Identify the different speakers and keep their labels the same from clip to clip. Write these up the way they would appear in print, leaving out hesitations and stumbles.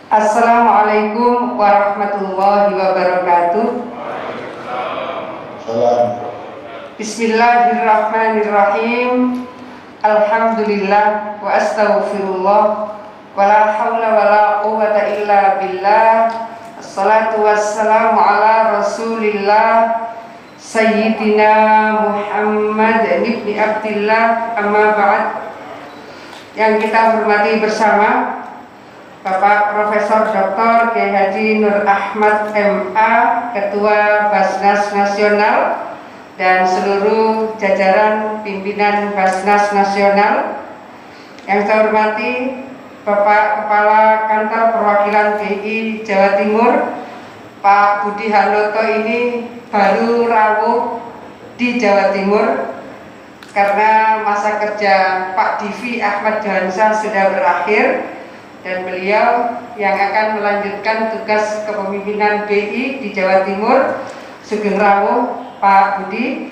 Speaker 1: Assalamualaikum warahmatullahi wabarakatuh. Bismillahirrahmanirrahim. Alhamdulillah wa astaghfirullah wa la hawla wa la quwwata illa billah. Assalatu wassalamu ala rasulillah Sayyidina Muhammad ibn Abdillah, amma ba'd. Yang kita hormati bersama Bapak Profesor Dr. Kiai Haji Nur Ahmad MA, Ketua Basnas Nasional, dan seluruh jajaran pimpinan Basnas Nasional. Yang saya hormati Bapak Kepala Kantor Perwakilan BI Jawa Timur, Pak Budi Hanoto. Ini baru rawuh di Jawa Timur karena masa kerja Pak Divi Ahmad Johansa sudah berakhir, dan beliau yang akan melanjutkan tugas kepemimpinan BI di Jawa Timur. Sugeng rawuh Pak Budi,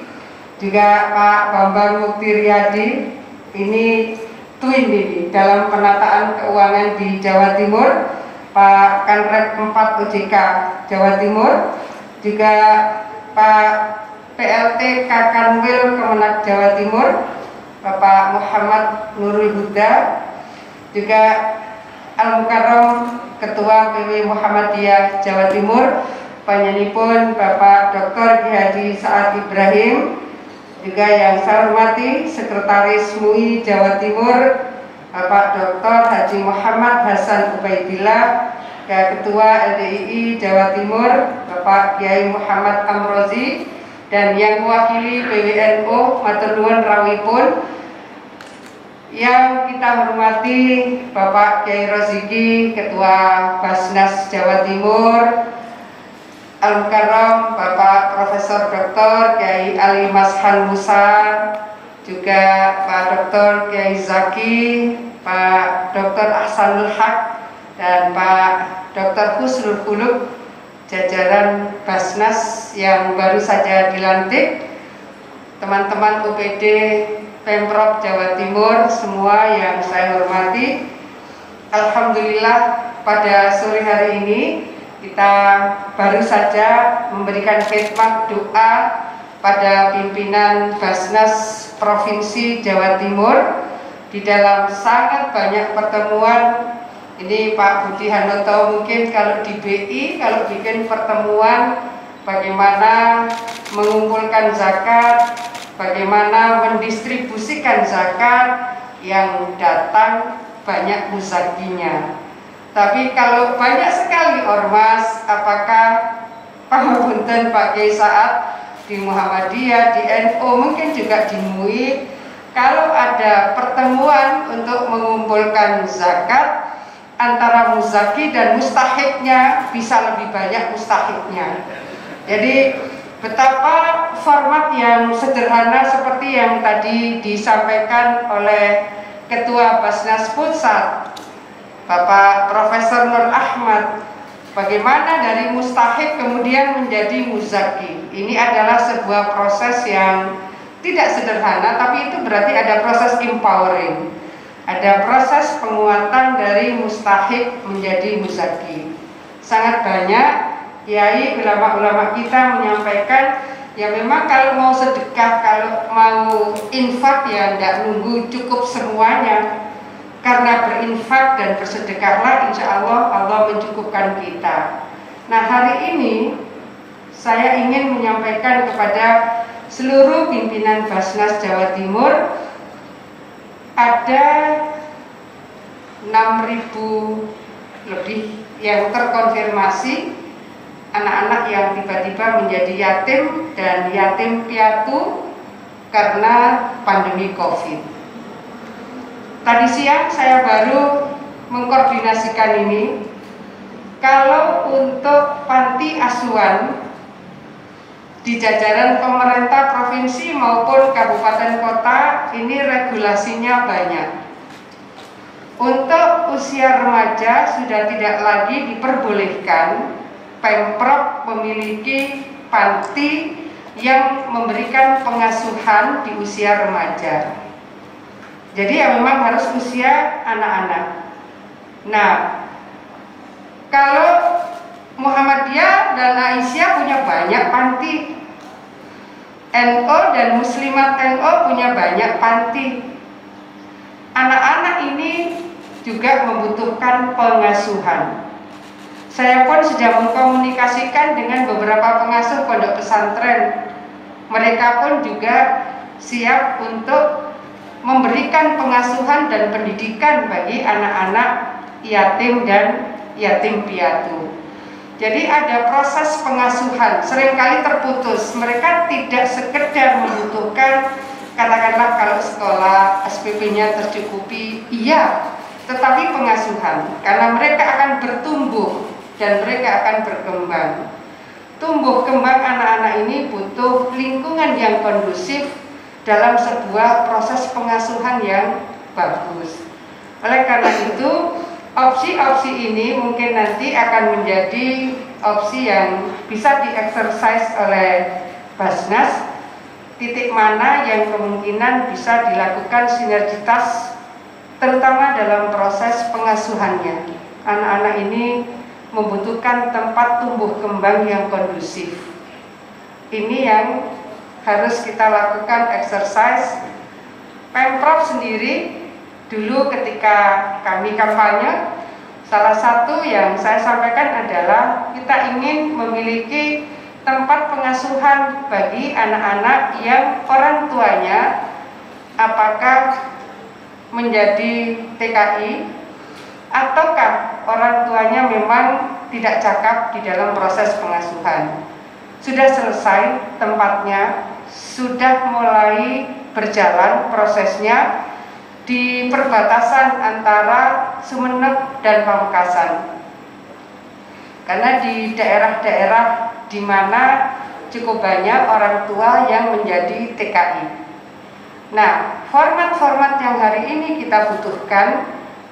Speaker 1: juga Pak Bambang Muktiriyadi. Ini twin ini dalam penataan keuangan di Jawa Timur, Pak Kanrek 4 OJK Jawa Timur, juga Pak PLT Kakanwil Kemenak Jawa Timur, Bapak Muhammad Nurul Huda, juga Al-Mukarram Ketua PW Muhammadiyah Jawa Timur, panjenenganipun Bapak Dr. Kiai Haji Saad Ibrahim, juga yang saya hormati Sekretaris MUI Jawa Timur Bapak Dr. Haji Muhammad Hasan Ubaidillah, Ketua LDII Jawa Timur Bapak Kiai Muhammad Amrozi, dan yang mewakili PWNU matur nuwun rawuhipun. Yang kita hormati Bapak Kiai Roziki, Ketua Basnas Jawa Timur, Al-Mukarram Bapak Profesor Dr. Kiai Ali Mashan Musa, juga Pak Dr. Kiai Zaki, Pak Dr. Ahsanul Haq, dan Pak Dr. Husnul Khuluq, jajaran Basnas yang baru saja dilantik, teman-teman UPD Pemprov Jawa Timur semua yang saya hormati. Alhamdulillah pada sore hari ini kita baru saja memberikan khidmat doa pada pimpinan Basnas Provinsi Jawa Timur. Di dalam sangat banyak pertemuan ini, Pak Budi Hanoto mungkin kalau di BI kalau bikin pertemuan bagaimana mengumpulkan zakat, bagaimana mendistribusikan zakat, yang datang banyak muzakinya. Tapi kalau banyak sekali ormas, apakah Pangapunten Pak Kiai Saad di Muhammadiyah, di NU, mungkin juga di MUI, kalau ada pertemuan untuk mengumpulkan zakat, antara muzaki dan mustahiknya bisa lebih banyak mustahiknya. Jadi betapa format yang sederhana seperti yang tadi disampaikan oleh Ketua Basnas Pusat Bapak Profesor Nur Ahmad, bagaimana dari mustahik kemudian menjadi muzaki. Ini adalah sebuah proses yang tidak sederhana, tapi itu berarti ada proses empowering, ada proses penguatan dari mustahik menjadi muzaki. Sangat banyak kiai, ulama-ulama kita menyampaikan, ya memang kalau mau sedekah, kalau mau infak, ya tidak nunggu cukup semuanya. Karena berinfak dan bersedekahlah, insya Allah Allah mencukupkan kita. Nah, hari ini saya ingin menyampaikan kepada seluruh pimpinan Basnas Jawa Timur, ada 6.000 lebih yang terkonfirmasi anak-anak yang tiba-tiba menjadi yatim dan yatim piatu karena pandemi COVID. Tadi siang saya baru mengkoordinasikan ini. Kalau untuk panti asuhan di jajaran pemerintah provinsi maupun kabupaten kota, ini regulasinya banyak. Untuk usia remaja sudah tidak lagi diperbolehkan Pemprov memiliki panti yang memberikan pengasuhan di usia remaja. Jadi ya memang harus usia anak-anak. Nah, Kalau Muhammadiyah dan Aisyah punya banyak panti, NO dan Muslimat NO punya banyak panti. Anak-anak ini juga membutuhkan pengasuhan. Saya pun sudah mengkomunikasikan dengan beberapa pengasuh pondok pesantren. Mereka pun juga siap untuk memberikan pengasuhan dan pendidikan bagi anak-anak yatim dan yatim piatu. Jadi ada proses pengasuhan, seringkali terputus. Mereka tidak sekedar membutuhkan, katakanlah kalau sekolah SPP-nya tercukupi, iya, tetapi pengasuhan, karena mereka akan bertumbuh dan mereka akan berkembang. Tumbuh kembang anak-anak ini butuh lingkungan yang kondusif dalam sebuah proses pengasuhan yang bagus. Oleh karena itu, opsi-opsi ini mungkin nanti akan menjadi opsi yang bisa dieksersis oleh Basnas, titik mana yang kemungkinan bisa dilakukan sinergitas terutama dalam proses pengasuhannya. Anak-anak ini membutuhkan tempat tumbuh kembang yang kondusif. Ini yang harus kita lakukan eksersis. Pemprov sendiri dulu ketika kami kampanye, salah satu yang saya sampaikan adalah kita ingin memiliki tempat pengasuhan bagi anak-anak yang orang tuanya apakah menjadi TKI ataukah orang tuanya memang tidak cakap di dalam proses pengasuhan. Sudah selesai tempatnya, sudah mulai berjalan prosesnya di perbatasan antara Sumeneb dan Pamekasan. Karena di daerah-daerah di mana cukup banyak orang tua yang menjadi TKI. Nah, format-format yang hari ini kita butuhkan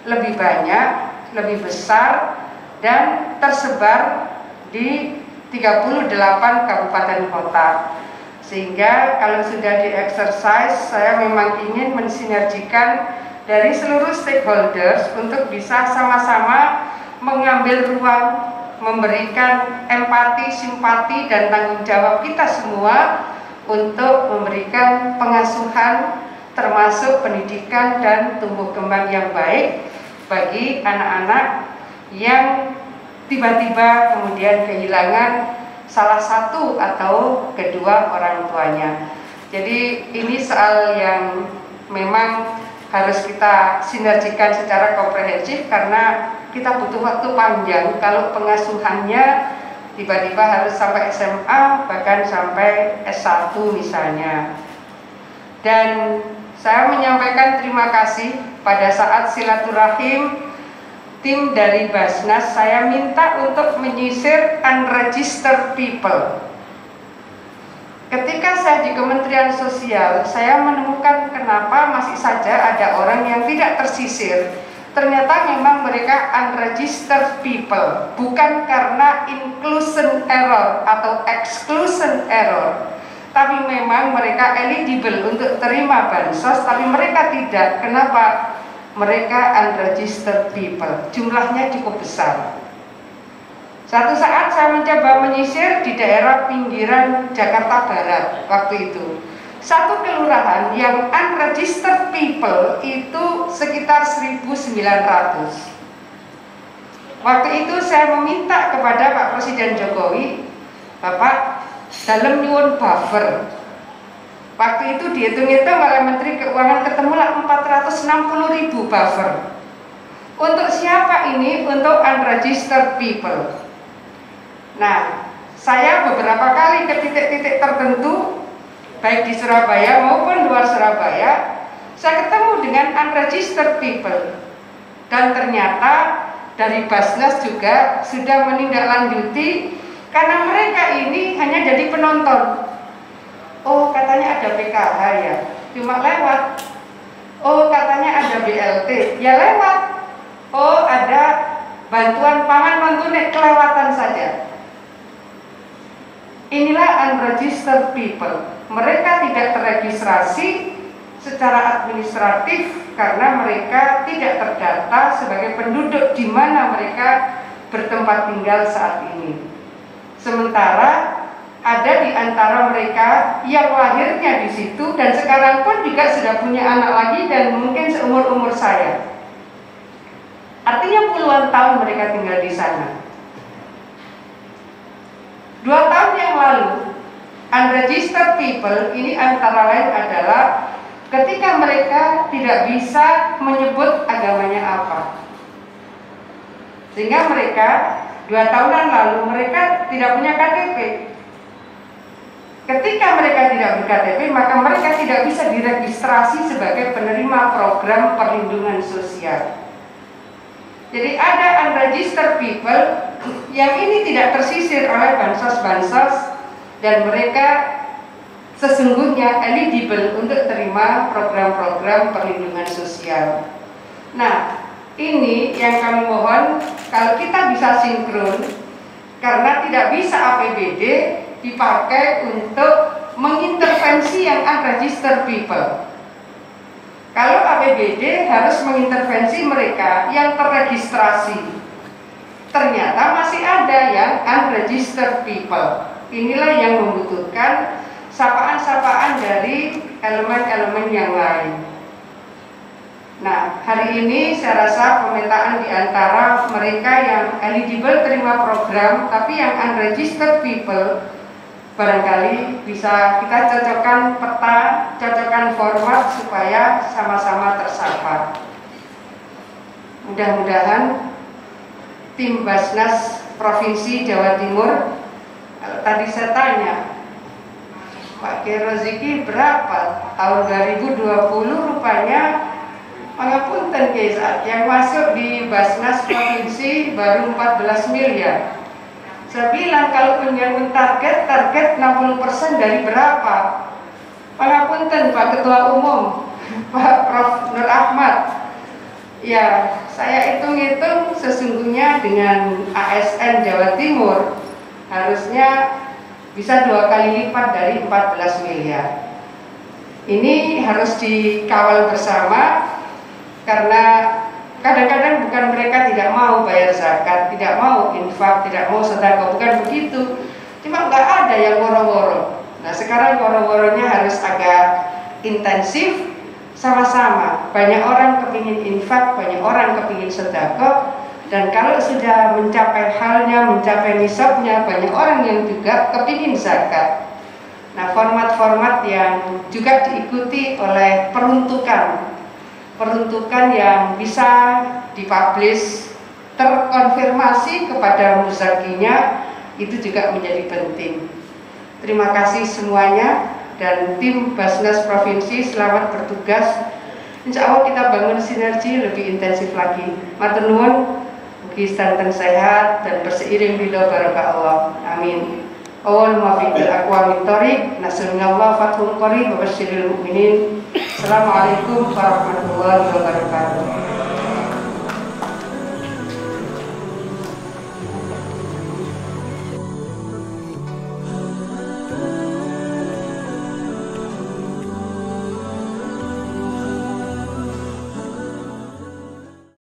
Speaker 1: lebih banyak, lebih besar, dan tersebar di 38 kabupaten kota. Sehingga kalau sudah di-exercise, saya memang ingin mensinergikan dari seluruh stakeholders untuk bisa sama-sama mengambil ruang, memberikan empati, simpati, dan tanggung jawab kita semua untuk memberikan pengasuhan termasuk pendidikan dan tumbuh kembang yang baik bagi anak-anak yang tiba-tiba kemudian kehilangan salah satu atau kedua orang tuanya. Jadi ini soal yang memang harus kita sinergikan secara komprehensif karena kita butuh waktu panjang. Kalau pengasuhannya tiba-tiba harus sampai SMA bahkan sampai S1 misalnya. Dan saya menyampaikan terima kasih pada saat silaturahim tim dari Basnas, saya minta untuk menyisir unregistered people. Ketika saya di Kementerian Sosial, saya menemukan kenapa masih saja ada orang yang tidak tersisir. Ternyata memang mereka unregistered people, bukan karena inclusion error atau exclusion error, tapi memang mereka eligible untuk terima bansos, tapi mereka tidak. Kenapa? Mereka unregistered people, jumlahnya cukup besar. Suatu saat saya mencoba menyisir di daerah pinggiran Jakarta Barat waktu itu. Satu kelurahan yang unregistered people itu sekitar 1.900. Waktu itu saya meminta kepada Pak Presiden Jokowi, Bapak, dalam nyuwun buffer. Waktu itu dihitung-hitung oleh Menteri Keuangan ketemulah 460.000 buffer. Untuk siapa ini? Untuk unregistered people. Nah, saya beberapa kali ke titik-titik tertentu, baik di Surabaya maupun luar Surabaya, saya ketemu dengan unregistered people. Dan ternyata dari Basnas juga sudah menindaklanjuti karena mereka ini hanya jadi penonton. Oh, katanya ada PKH ya, cuma lewat. Oh, katanya ada BLT, ya lewat. Oh, ada bantuan pangan non tunai, kelewatan saja. Inilah unregistered people. Mereka tidak terregistrasi secara administratif karena mereka tidak terdata sebagai penduduk di mana mereka bertempat tinggal saat ini. Sementara ada di antara mereka yang lahirnya di situ dan sekarang pun juga sudah punya anak lagi dan mungkin seumur-umur saya. Artinya puluhan tahun mereka tinggal di sana. 2 tahun yang lalu, unregistered people ini antara lain adalah ketika mereka tidak bisa menyebut agamanya apa. Sehingga mereka 2 tahunan lalu mereka tidak punya KTP. Ketika mereka tidak ber-KTP, maka mereka tidak bisa diregistrasi sebagai penerima program perlindungan sosial. Jadi ada unregistered people yang ini tidak tersisir oleh bansos-bansos dan mereka sesungguhnya eligible untuk terima program-program perlindungan sosial. Nah, ini yang kami mohon kalau kita bisa sinkron, karena tidak bisa APBD dipakai untuk mengintervensi yang unregistered people. Kalau APBD harus mengintervensi mereka yang terregistrasi. Ternyata masih ada yang unregistered people. Inilah yang membutuhkan sapaan-sapaan dari elemen-elemen yang lain. Nah, hari ini saya rasa pemetaan di antara mereka yang eligible terima program, tapi yang unregistered people, barangkali bisa kita cocokkan peta, cocokkan format supaya sama-sama tersapa. Mudah-mudahan tim Basnas Provinsi Jawa Timur, kalau tadi saya tanya, Pak Kiai Roziki berapa? Tahun 2020 rupanya pangapunten guys, yang masuk di Basnas Provinsi baru 14 miliar. Saya bilang kalau punya target 60% dari berapa? Pangapunten Pak Ketua Umum, Pak Prof. Nur Ahmad. Ya, saya hitung-hitung sesungguhnya dengan ASN Jawa Timur harusnya bisa 2 kali lipat dari 14 miliar. Ini harus dikawal bersama karena kadang-kadang bukan mereka tidak mau bayar zakat, tidak mau infak, tidak mau sedekah, bukan begitu. Cuma nggak ada yang woro-woro. Nah sekarang woro-woronya harus agak intensif, sama-sama. Banyak orang kepingin infak, banyak orang kepingin sedekah, dan kalau sudah mencapai halnya, mencapai nisabnya, banyak orang yang juga kepingin zakat. Nah format-format yang juga diikuti oleh peruntukan yang bisa dipublish, terkonfirmasi kepada muzakinya, itu juga menjadi penting. Terima kasih semuanya dan tim Basnas Provinsi, selamat bertugas. Insya Allah kita bangun sinergi lebih intensif lagi. Matur nuwun, mugi santen sehat dan berseiring bila barokah Allah. Amin. Awal muwaffiqil aqwamit thoriq, nasrullah fathul qarib wa basyiril mu'minin. Assalamualaikum warahmatullahi wabarakatuh.